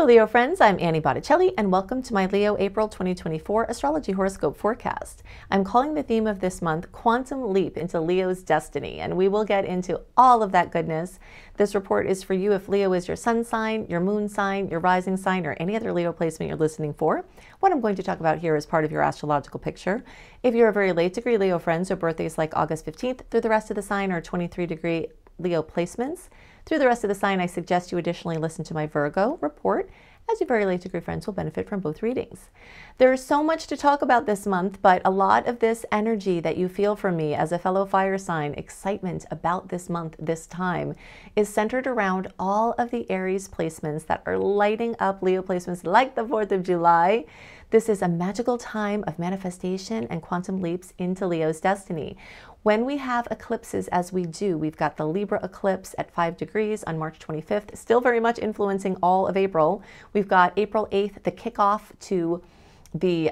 Hello Leo friends, I'm Annie Botticelli and welcome to my Leo April 2024 Astrology Horoscope forecast. I'm calling the theme of this month Quantum Leap into Leo's Destiny, and we will get into all of that goodness. This report is for you if Leo is your sun sign, your moon sign, your rising sign, or any other Leo placement you're listening for. What I'm going to talk about here is part of your astrological picture. If you're a very late degree Leo friend, so birthdays like August 15th through the rest of the sign are 23 degree Leo placements. Through the rest of the sign, I suggest you additionally listen to my Virgo report, as your very late degree friends will benefit from both readings. There is so much to talk about this month, but a lot of this energy that you feel from me as a fellow fire sign, excitement about this month, this time, is centered around all of the Aries placements that are lighting up Leo placements like the 4th of July. This is a magical time of manifestation and quantum leaps into Leo's destiny. When we have eclipses, as we do, we've got the Libra eclipse at 5 degrees on March 25th, still very much influencing all of April. We've got April 8th, the kickoff to the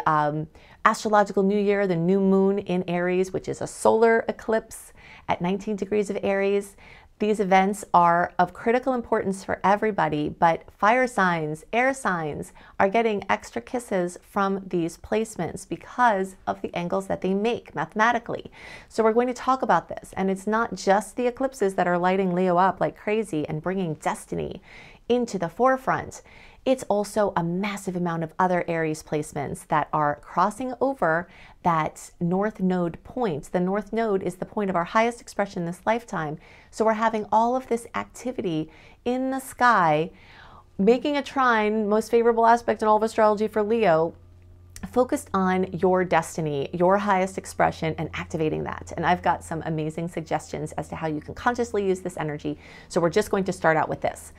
astrological new year, the new moon in Aries, which is a solar eclipse at 19 degrees of Aries. These events are of critical importance for everybody, but fire signs, air signs are getting extra kisses from these placements because of the angles that they make mathematically. So we're going to talk about this, and it's not just the eclipses that are lighting Leo up like crazy and bringing destiny into the forefront. It's also a massive amount of other Aries placements that are crossing over that North Node point. The North Node is the point of our highest expression this lifetime. So we're having all of this activity in the sky, making a trine, most favorable aspect in all of astrology for Leo, focused on your destiny, your highest expression, and activating that. And I've got some amazing suggestions as to how you can consciously use this energy. So we're just going to start out with this.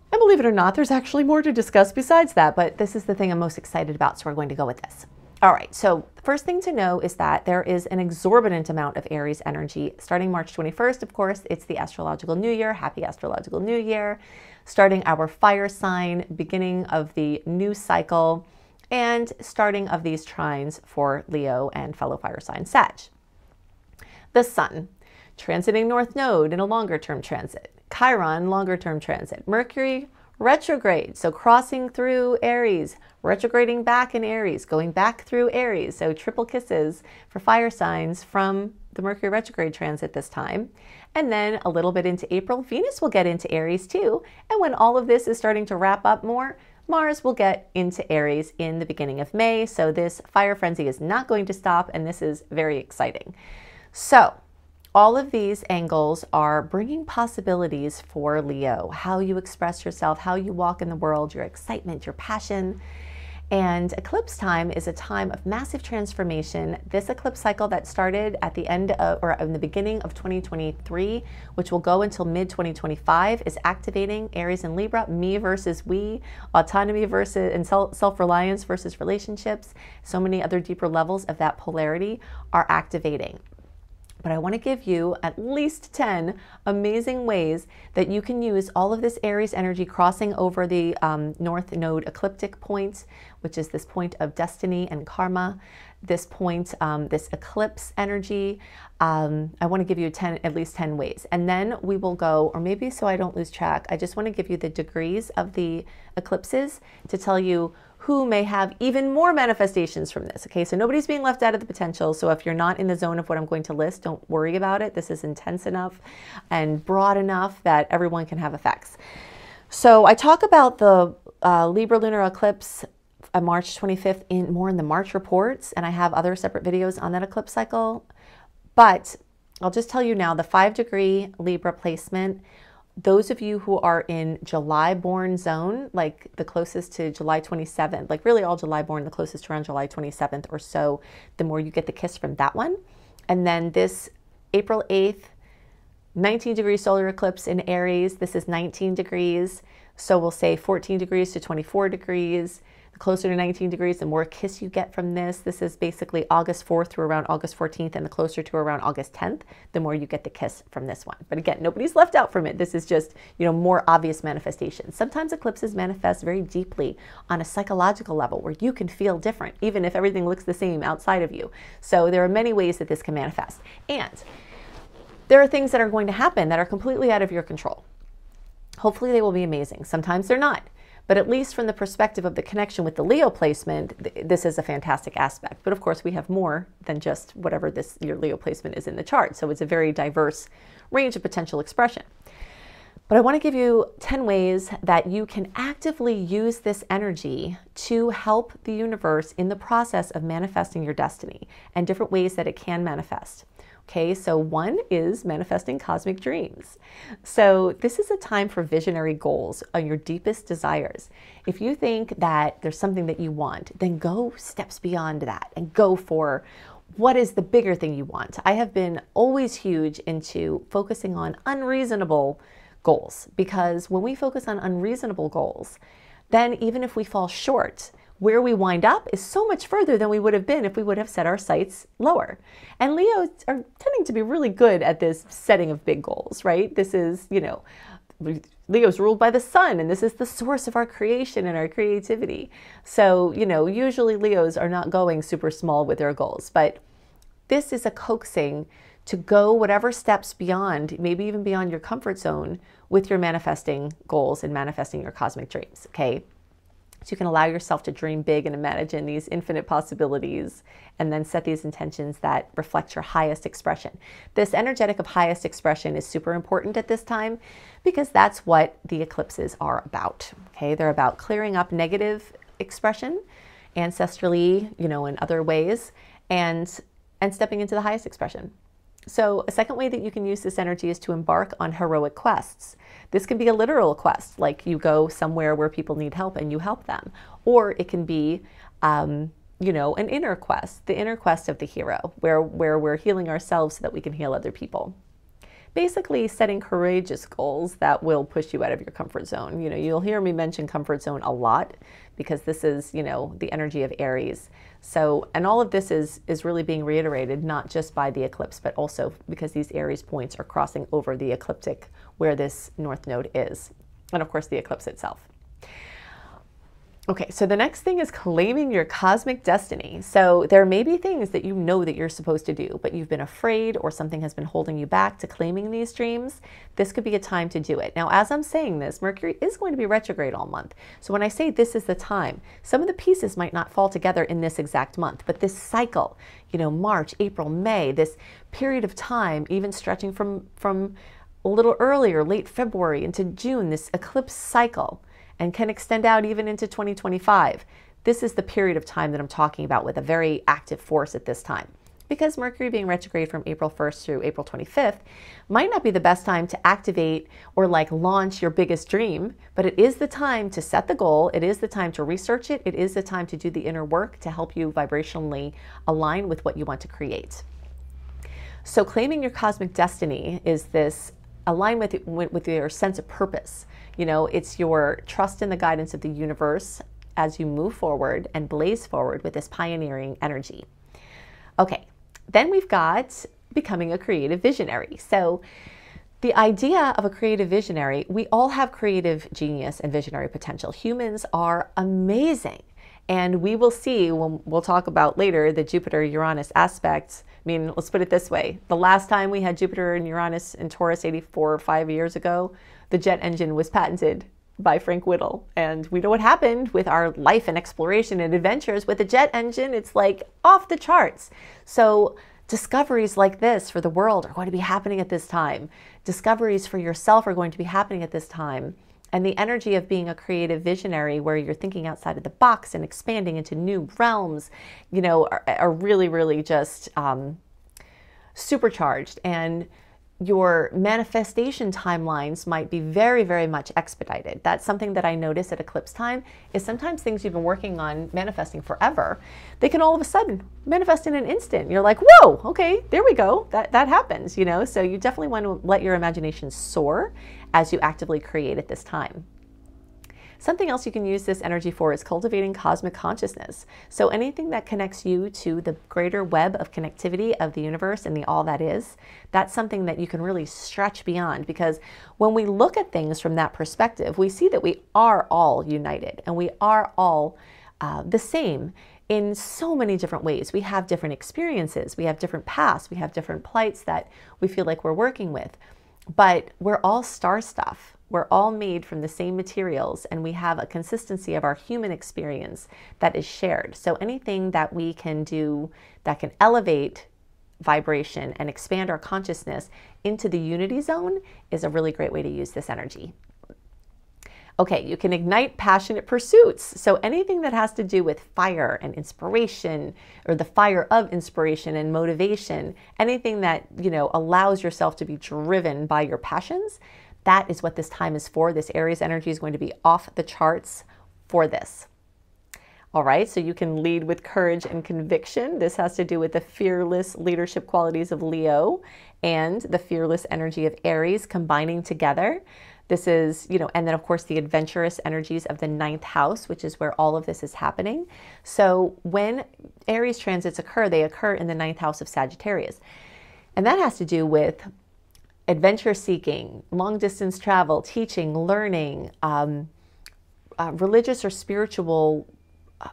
And believe it or not, there's actually more to discuss besides that, but this is the thing I'm most excited about, so we're going to go with this. All right, so the first thing to know is that there is an exorbitant amount of Aries energy. Starting March 21st, of course, it's the astrological new year. Happy astrological new year. Starting our fire sign, beginning of the new cycle, and starting of these trines for Leo and fellow fire sign Sag. The sun, transiting North Node in a longer term transit. Chiron, longer term transit. Mercury, retrograde, so crossing through Aries, retrograding back in Aries, going back through Aries. So triple kisses for fire signs from the Mercury retrograde transit this time. And then a little bit into April, Venus will get into Aries too. And when all of this is starting to wrap up more, Mars will get into Aries in the beginning of May. So this fire frenzy is not going to stop, and this is very exciting. So all of these angles are bringing possibilities for Leo, how you express yourself, how you walk in the world, your excitement, your passion. And eclipse time is a time of massive transformation. This eclipse cycle that started at the end of, or in the beginning of 2023, which will go until mid-2025, is activating Aries and Libra, me versus we, autonomy versus and self-reliance versus relationships. So many other deeper levels of that polarity are activating. But I want to give you at least 10 amazing ways that you can use all of this Aries energy crossing over the North Node ecliptic point, which is this point of destiny and karma, this point, this eclipse energy. I want to give you at least 10 ways. And then we will go, or maybe so I don't lose track, I just want to give you the degrees of the eclipses to tell you who may have even more manifestations from this. Okay, so nobody's being left out of the potential. So if you're not in the zone of what I'm going to list, don't worry about it. This is intense enough and broad enough that everyone can have effects. So I talk about the Libra lunar eclipse on March 25th more in the March reports, and I have other separate videos on that eclipse cycle. But I'll just tell you now, the 5 degree Libra placement, those of you who are in July born zone, like the closest to July 27th, like really all July born, the closest to around July 27th or so, the more you get the kiss from that one. And then this April 8th, 19 degree solar eclipse in Aries, this is 19 degrees. So we'll say 14 degrees to 24 degrees. Closer to 19 degrees, the more kiss you get from this. This is basically August 4th through around August 14th, and the closer to around August 10th, the more you get the kiss from this one. But again, nobody's left out from it. This is just, more obvious manifestations. Sometimes eclipses manifest very deeply on a psychological level where you can feel different, even if everything looks the same outside of you. So there are many ways that this can manifest. And there are things that are going to happen that are completely out of your control. Hopefully they will be amazing. Sometimes they're not. But at least from the perspective of the connection with the Leo placement, this is a fantastic aspect. But of course, we have more than just whatever your Leo placement is in the chart. So it's a very diverse range of potential expression. But I want to give you 10 ways that you can actively use this energy to help the universe in the process of manifesting your destiny, and different ways that it can manifest. Okay, so one is manifesting cosmic dreams. So this is a time for visionary goals on your deepest desires. If you think that there's something that you want, then go steps beyond that and go for what is the bigger thing you want. I have been always huge into focusing on unreasonable goals, because when we focus on unreasonable goals, then even if we fall short, where we wind up is so much further than we would have been if we would have set our sights lower. And Leos are tending to be really good at this setting of big goals, right? This is, Leo's ruled by the sun, and this is the source of our creation and our creativity. So, usually Leos are not going super small with their goals, but this is a coaxing to go whatever steps beyond, maybe even beyond your comfort zone with your manifesting goals and manifesting your cosmic dreams, okay? So you can allow yourself to dream big and imagine these infinite possibilities, and then set these intentions that reflect your highest expression. This energetic of highest expression is super important at this time, because that's what the eclipses are about, okay? They're about clearing up negative expression, ancestrally, in other ways, and stepping into the highest expression. So a second way that you can use this energy is to embark on heroic quests. This can be a literal quest, like you go somewhere where people need help and you help them. Or it can be, an inner quest, the inner quest of the hero, where we're healing ourselves so that we can heal other people. Basically setting courageous goals that will push you out of your comfort zone. You'll hear me mention comfort zone a lot, because this is, the energy of Aries. So, and all of this is really being reiterated, not just by the eclipse, but also because these Aries points are crossing over the ecliptic where this North Node is. And of course, the eclipse itself. Okay, so the next thing is claiming your cosmic destiny. So there may be things that that you're supposed to do, but you've been afraid, or something has been holding you back to claiming these dreams. This could be a time to do it. Now, as I'm saying this, Mercury is going to be retrograde all month. So when I say this is the time, some of the pieces might not fall together in this exact month, but this cycle, March, April, May, this period of time, even stretching from a little earlier, late February into June, this eclipse cycle, and can extend out even into 2025. This is the period of time that I'm talking about, with a very active force at this time. Because Mercury being retrograde from April 1st through April 25th might not be the best time to activate or launch your biggest dream, but it is the time to set the goal. It is the time to research it. It is the time to do the inner work to help you vibrationally align with what you want to create. So claiming your cosmic destiny is this alignment with your sense of purpose. It's your trust in the guidance of the universe as you move forward and blaze forward with this pioneering energy. Okay, then we've got becoming a creative visionary. So the idea of a creative visionary, we all have creative genius and visionary potential. Humans are amazing. And we will see, when we'll talk about later, the Jupiter-Uranus aspects. Let's put it this way. The last time we had Jupiter and Uranus in Taurus 84 or 5 years ago, the jet engine was patented by Frank Whittle. And we know what happened with our life and exploration and adventures with the jet engine. It's off the charts. So discoveries like this for the world are going to be happening at this time. Discoveries for yourself are going to be happening at this time. And the energy of being a creative visionary, where you're thinking outside of the box and expanding into new realms, are really, really just supercharged. And your manifestation timelines might be very, very much expedited. That's something that I notice at eclipse time, is sometimes things you've been working on manifesting forever, they can all of a sudden manifest in an instant. You're like, whoa, okay, there we go. That happens, So you definitely want to let your imagination soar as you actively create at this time. Something else you can use this energy for is cultivating cosmic consciousness. So anything that connects you to the greater web of connectivity of the universe and the all that is, that's something that you can really stretch beyond. Because when we look at things from that perspective, we see that we are all united, and we are all the same in so many different ways. We have different experiences, we have different paths, we have different plights that we feel like we're working with. But we're all star stuff. We're all made from the same materials, and we have a consistency of our human experience that is shared. So anything that we can do that can elevate vibration and expand our consciousness into the unity zone is a really great way to use this energy. Okay, you can ignite passionate pursuits. So anything that has to do with fire and inspiration, or the fire of inspiration and motivation, anything that, allows yourself to be driven by your passions, that is what this time is for. This Aries energy is going to be off the charts for this. All right, so you can lead with courage and conviction. This has to do with the fearless leadership qualities of Leo and the fearless energy of Aries combining together. This is, and then of course the adventurous energies of the 9th house, which is where all of this is happening. So when Aries transits occur, they occur in the 9th house of Sagittarius. And that has to do with adventure seeking, long distance travel, teaching, learning, religious or spiritual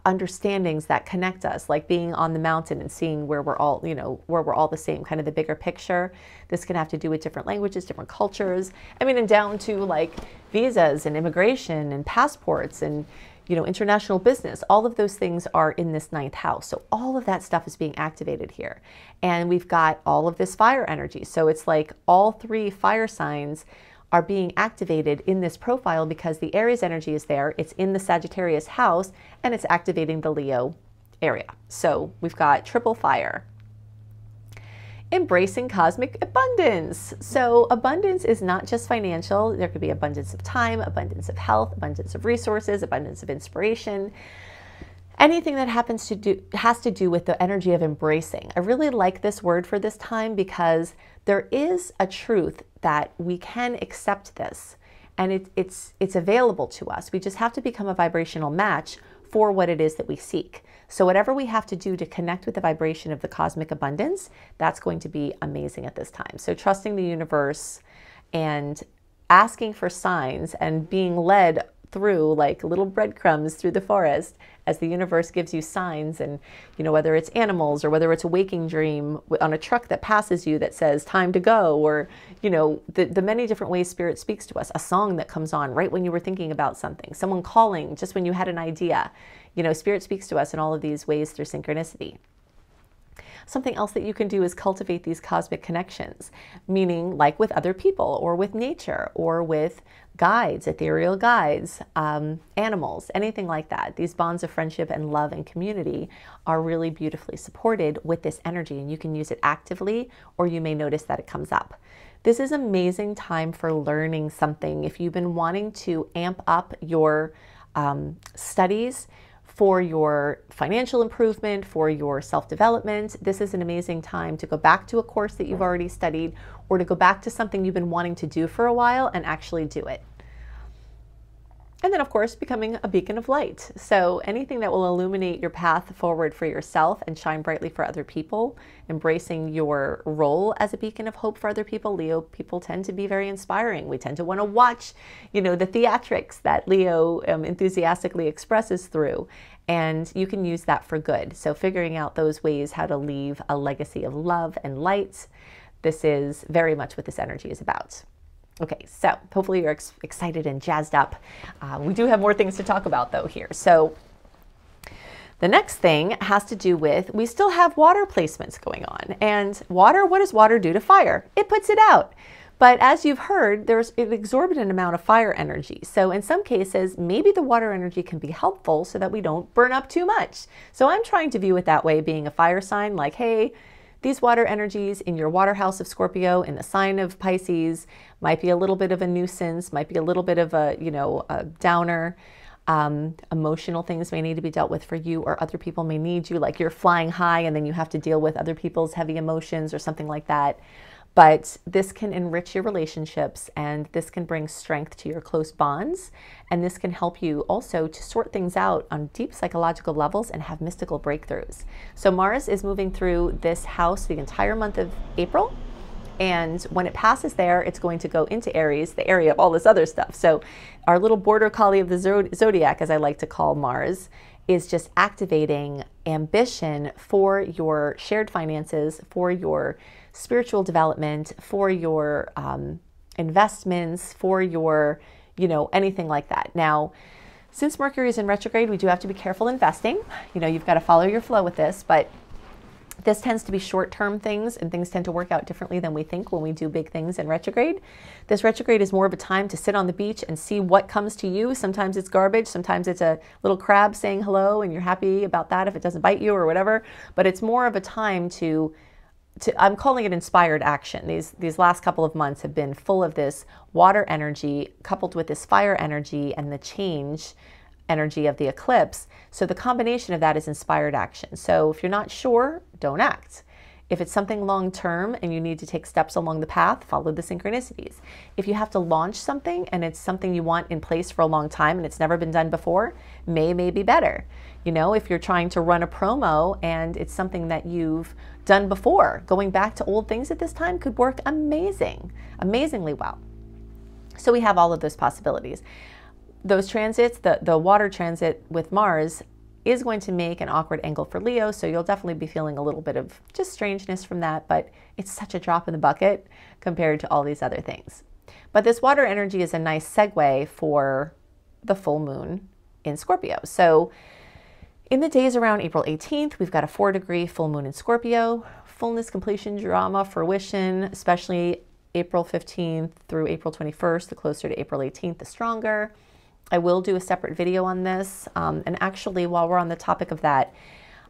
understandings that connect us, like being on the mountain and seeing where we're all, where we're all the same, kind of the bigger picture. This can have to do with different languages, different cultures. And down to like visas and immigration and passports and, international business. All of those things are in this 9th house. So all of that stuff is being activated here. And we've got all of this fire energy. So it's like all 3 fire signs are being activated in this profile because the Aries energy is there. It's in the Sagittarius house and it's activating the Leo area. So we've got triple fire. Embracing cosmic abundance. So abundance is not just financial. There could be abundance of time, abundance of health, abundance of resources, abundance of inspiration. Anything that has to do with the energy of embracing. I really like this word for this time because there is a truth that we can accept this, and it's available to us. We just have to become a vibrational match for what it is that we seek. So whatever we have to do to connect with the vibration of the cosmic abundance, that's going to be amazing at this time. So trusting the universe and asking for signs and being led through like little breadcrumbs through the forest as the universe gives you signs, and whether it's animals or whether it's a waking dream on a truck that passes you that says time to go, or the many different ways spirit speaks to us, a song that comes on right when you were thinking about something, someone calling just when you had an idea. Spirit speaks to us in all of these ways through synchronicity. Something else that you can do is cultivate these cosmic connections, meaning like with other people or with nature or with guides, ethereal guides, animals, anything like that. These bonds of friendship and love and community are really beautifully supported with this energy, and you can use it actively, or you may notice that it comes up. This is an amazing time for learning something. If you've been wanting to amp up your studies, for your financial improvement, for your self-development, this is an amazing time to go back to a course that you've already studied, or to go back to something you've been wanting to do for a while and actually do it. And then, of course, becoming a beacon of light. So anything that will illuminate your path forward for yourself and shine brightly for other people, embracing your role as a beacon of hope for other people. Leo people tend to be very inspiring. We tend to want to watch, the theatrics that Leo enthusiastically expresses through. And you can use that for good. So figuring out those ways how to leave a legacy of love and light. This is very much what this energy is about. Okay, so hopefully you're excited and jazzed up. We do have more things to talk about though here. So the next thing has to do with, we still have water placements going on. And water, what does water do to fire? It puts it out. But as you've heard, there's an exorbitant amount of fire energy. So in some cases, maybe the water energy can be helpful so that we don't burn up too much. So I'm trying to view it that way, being a fire sign, like, hey, these water energies in your water house of Scorpio, in the sign of Pisces, might be a little bit of a nuisance, might be a little bit of a, a downer. Emotional things may need to be dealt with for you, or other people may need you, like you're flying high and then you have to deal with other people's heavy emotions or something like that. But this can enrich your relationships, and this can bring strength to your close bonds. And this can help you also to sort things out on deep psychological levels and have mystical breakthroughs. So Mars is moving through this house the entire month of April. And when it passes there, it's going to go into Aries, the area of all this other stuff. So our little border collie of the zodiac, as I like to call Mars, is just activating ambition for your shared finances, for your spiritual development, for your investments, for your, anything like that. Now, since Mercury is in retrograde, we do have to be careful investing. You've got to follow your flow with this, but this tends to be short-term things, and things tend to work out differently than we think when we do big things in retrograde. This retrograde is more of a time to sit on the beach and see what comes to you. Sometimes it's garbage. Sometimes it's a little crab saying hello, and you're happy about that if it doesn't bite you or whatever. But it's more of a time to I'm calling it inspired action. These last couple of months have been full of this water energy coupled with this fire energy and the change energy of the eclipse. So the combination of that is inspired action. So if you're not sure, don't act. If it's something long-term and you need to take steps along the path, follow the synchronicities. If you have to launch something and it's something you want in place for a long time and it's never been done before, may be better. If you're trying to run a promo and it's something that you've done before, going back to old things at this time could work amazingly well. So we have all of those possibilities. Those transits, the water transit with Mars is going to make an awkward angle for Leo, so you'll definitely be feeling a little bit of just strangeness from that, but it's such a drop in the bucket compared to all these other things. But this water energy is a nice segue for the full moon in Scorpio. So in the days around April 18th, we've got a 4-degree full moon in Scorpio. Fullness, completion, drama, fruition, especially April 15th through April 21st, the closer to April 18th, the stronger. I will do a separate video on this. And actually, while we're on the topic of that,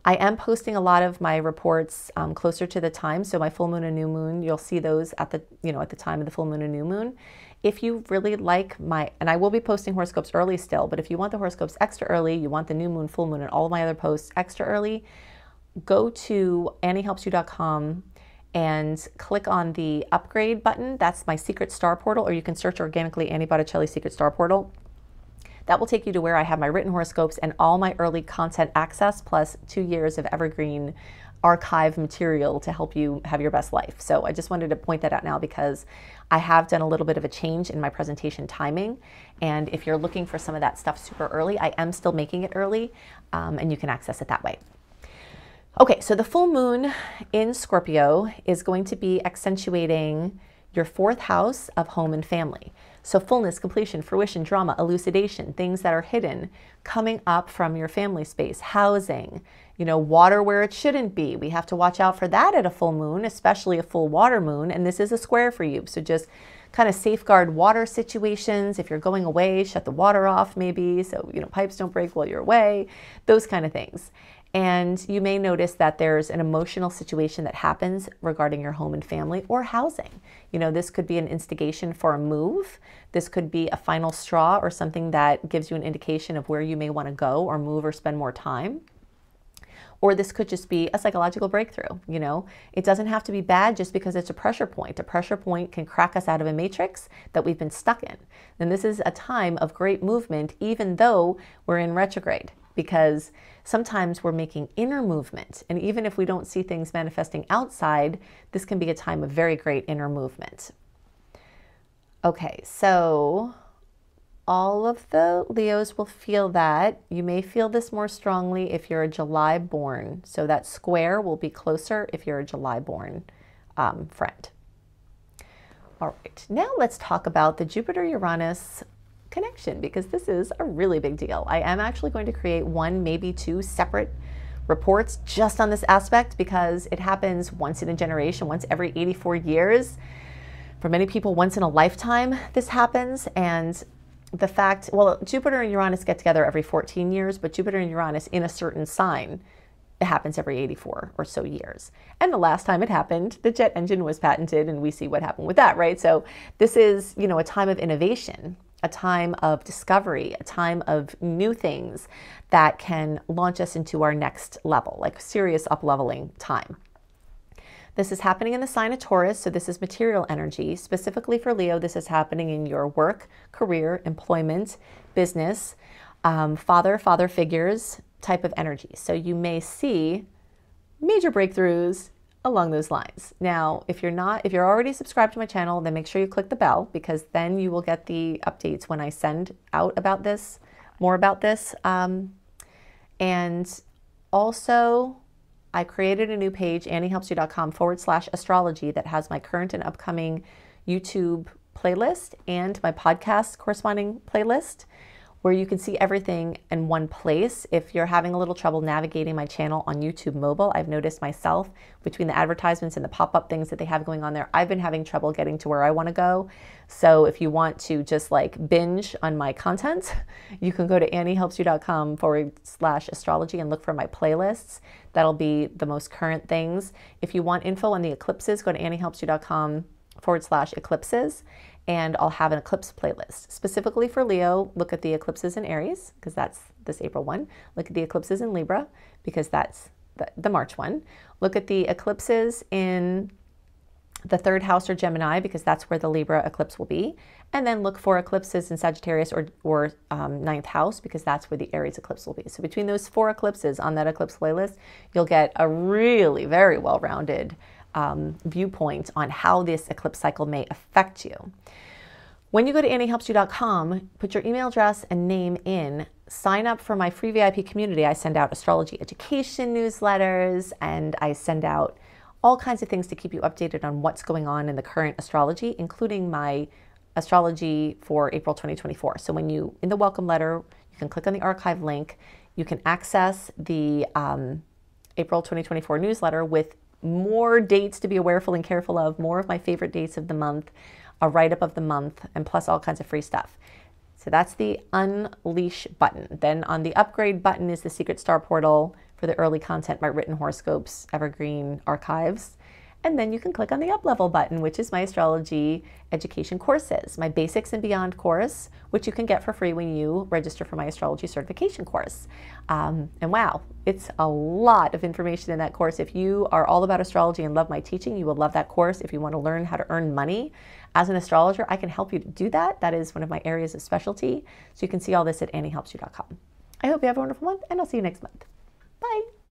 I am posting a lot of my reports closer to the time. So my full moon and new moon, you'll see those at the time of the full moon and new moon. If you really like and I will be posting horoscopes early still, but if you want the horoscopes extra early, you want the new moon, full moon, and all of my other posts extra early, go to anniehelpsyou.com and click on the upgrade button. That's my secret star portal, or you can search organically Annie Botticelli Secret Star Portal. That will take you to where I have my written horoscopes and all my early content access, plus 2 years of evergreen archive material to help you have your best life. So I just wanted to point that out now because I have done a little bit of a change in my presentation timing. And if you're looking for some of that stuff super early, I am still making it early, and you can access it that way. Okay, so the full moon in Scorpio is going to be accentuating your 4th house of home and family. So fullness, completion, fruition, drama, elucidation, things that are hidden coming up from your family space, housing, water where it shouldn't be. We have to watch out for that at a full moon, especially a full water moon. And this is a square for you. So just kind of safeguard water situations. If you're going away, shut the water off maybe. So, pipes don't break while you're away, those kind of things. And you may notice that there's an emotional situation that happens regarding your home and family or housing. This could be an instigation for a move. This could be a final straw or something that gives you an indication of where you may want to go or move or spend more time. Or this could just be a psychological breakthrough. It doesn't have to be bad just because it's a pressure point. A pressure point can crack us out of a matrix that we've been stuck in. And this is a time of great movement, even though we're in retrograde, because sometimes we're making inner movement. And even if we don't see things manifesting outside, this can be a time of very great inner movement. Okay, so all of the Leos will feel that. You may feel this more strongly if you're a July born. So that square will be closer if you're a July born friend. All right, now let's talk about the Jupiter-Uranus connection, because this is a really big deal. I am actually going to create 1, maybe 2 separate reports just on this aspect, because it happens once in a generation, once every 84 years. For many people, once in a lifetime, this happens. And the fact, well, Jupiter and Uranus get together every 14 years, but Jupiter and Uranus in a certain sign, it happens every 84 or so years. And the last time it happened, the jet engine was patented, and we see what happened with that, right? So this is, a time of innovation, a time of discovery, a time of new things that can launch us into our next level, like serious up-leveling time. This is happening in the sign of Taurus, so this is material energy. Specifically for Leo, this is happening in your work, career, employment, business, father figures type of energy. So you may see major breakthroughs along those lines. Now, if you're already subscribed to my channel, then make sure you click the bell, because then you will get the updates when I send out about this, more about this. And also, I created a new page, anniehelpsyou.com/astrology, that has my current and upcoming YouTube playlist and my podcast corresponding playlist, where you can see everything in one place. If you're having a little trouble navigating my channel on YouTube mobile, I've noticed myself between the advertisements and the pop-up things that they have going on there, I've been having trouble getting to where I want to go. So if you want to just like binge on my content, you can go to anniehelpsyou.com/astrology and look for my playlists. That'll be the most current things. If you want info on the eclipses, go to anniehelpsyou.com/eclipses. And I'll have an eclipse playlist. Specifically for Leo, look at the eclipses in Aries, because that's this April one. Look at the eclipses in Libra, because that's the March one. Look at the eclipses in the 3rd house or Gemini, because that's where the Libra eclipse will be. And then look for eclipses in Sagittarius or 9th house, because that's where the Aries eclipse will be. So between those 4 eclipses on that eclipse playlist, you'll get a really very well-rounded viewpoint on how this eclipse cycle may affect you. When you go to anniehelpsyou.com, put your email address and name in, sign up for my free VIP community. I send out astrology education newsletters, and I send out all kinds of things to keep you updated on what's going on in the current astrology, including my astrology for April 2024. So when you, in the welcome letter, you can click on the archive link. You can access the April 2024 newsletter with more dates to be awareful and careful of, more of my favorite dates of the month, a write-up of the month, and plus all kinds of free stuff. So that's the Unleash button. Then on the Upgrade button is the Secret Star portal for the early content, my written horoscopes, evergreen archives. And then you can click on the Up-Level button, which is my astrology education courses, my Basics and Beyond course, which you can get for free when you register for my astrology certification course. And wow, it's a lot of information in that course. If you are all about astrology and love my teaching, you will love that course. If you want to learn how to earn money as an astrologer, I can help you to do that. That is one of my areas of specialty. So you can see all this at anniehelpsyou.com. I hope you have a wonderful month, and I'll see you next month. Bye.